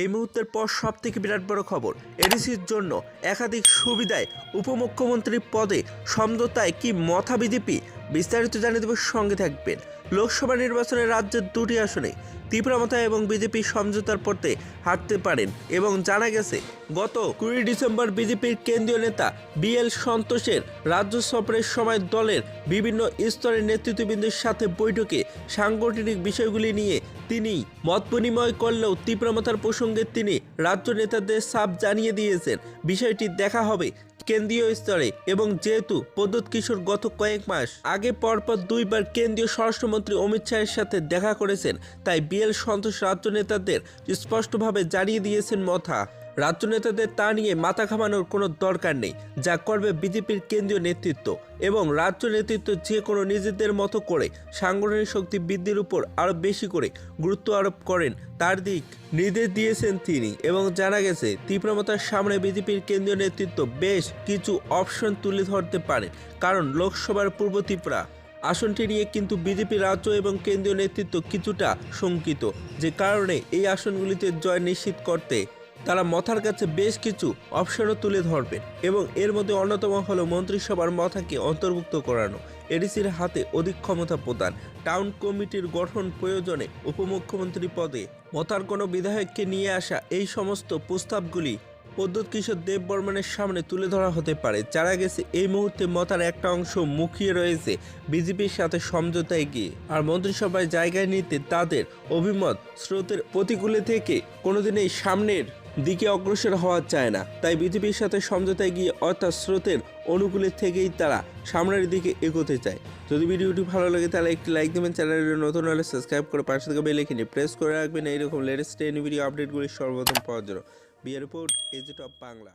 এই মুহূর্তের পর সবথেকে বিরাট বড় খবর, এডিসির জন্য একাধিক সুবিধায় উপমুখ্যমন্ত্রী পদে সমঝোতায় কি মথা বিজেপি, বিস্তারিত জানিয়ে দেব, সঙ্গে থাকবেন। লোকসভা নির্বাচনে রাজ্যের দুটি আসনে তীব্রমতা এবং বিজেপি সমঝোতার পথে হাঁটতে পারেন এবং জানা গেছে গত 20 ডিসেম্বর বিজেপির কেন্দ্রীয় নেতা বিএল সন্তোষের রাজ্য সফরের সময় দলের বিভিন্ন স্তরের নেতৃত্ববৃন্দের সাথে বৈঠকে সাংগঠনিক বিষয়গুলি নিয়ে তিনি মত বিনিময় করলেও তীব্রমতার প্রসঙ্গে তিনি রাজ্য নেতাদের সাফ জানিয়ে দিয়েছেন বিষয়টি দেখা হবে কেন্দ্রীয় স্তরে। এবং যেহেতু প্রদ্যোৎ কিশোর গত কয়েক মাস আগে পরপর দুইবার কেন্দ্রীয় স্বরাষ্ট্রমন্ত্রী অমিত শাহের সাথে দেখা করেছেন, তাই বিএল সন্তোষ রাজ্য নেতাদের স্পষ্টভাবে জানিয়ে দিয়েছেন মথা। রাজ্য নেতাদের তা নিয়ে মাথা ঘামানোর কোনো দরকার নেই, যা করবে বিজেপির কেন্দ্রীয় নেতৃত্ব এবং রাজ্য নেতৃত্ব যে কোনো নিজেদের মতো করে সাংগঠনিক শক্তি বৃদ্ধির উপর আরও বেশি করে গুরুত্ব আরোপ করেন তার দিক নির্দেশ দিয়েছেন তিনি। এবং জানা গেছে তীব্রমতার সামনে বিজেপির কেন্দ্রীয় নেতৃত্ব বেশ কিছু অপশন তুলে ধরতে পারেন, কারণ লোকসভার পূর্ব ত্রিপুরা আসনটি নিয়ে কিন্তু বিজেপি রাজ্য এবং কেন্দ্রীয় নেতৃত্ব কিছুটা শঙ্কিত, যে কারণে এই আসনগুলিতে জয় নিশ্চিত করতে তারা মথার কাছে বেশ কিছু অপশনও তুলে ধরবেন। এবং এর মধ্যে অন্যতম হলো মন্ত্রিসভার মথাকে অন্তর্ভুক্ত করানো, এডিসির হাতে অধিক ক্ষমতা প্রদান, টাউন কমিটির গঠন প্রয়োজনে উপমুখ্যমন্ত্রী পদে মথার কোনো বিধায়ককে নিয়ে আসা, এই সমস্ত প্রস্তাবগুলি প্রদ্যোৎ কিশোর দেববর্মনের সামনে তুলে ধরা হতে পারে। জানা গেছে এই মুহূর্তে মথার একটা অংশ মুখিয়ে রয়েছে বিজেপির সাথে সমঝোতায় গিয়ে, আর মন্ত্রিসভায় জায়গায় নিতে তাদের অভিমত স্রোতের প্রতিকূলে থেকে কোনোদিনই সামনের দিকে অগ্রসর হওয়া চায় না, তাই বিজেপির সাথে সমঝোতায় গিয়ে অর্থাৎ স্রোতের অনুকূলে থেকেই তারা সামনের দিকে এগোতে চায়। যদি ভিডিওটি ভালো লাগে তাহলে একটি লাইক দেবেন, চ্যানেলটি নতুন হলে সাবস্ক্রাইব করে পাশে থেকে বেল আইকনে প্রেস করে রাখবেন এইরকম লেটেস্ট ভিডিও আপডেটগুলি সর্বপ্রথম পাওয়ার জন্য। বিয়ার রিপোর্ট, এজ টপ বাংলা।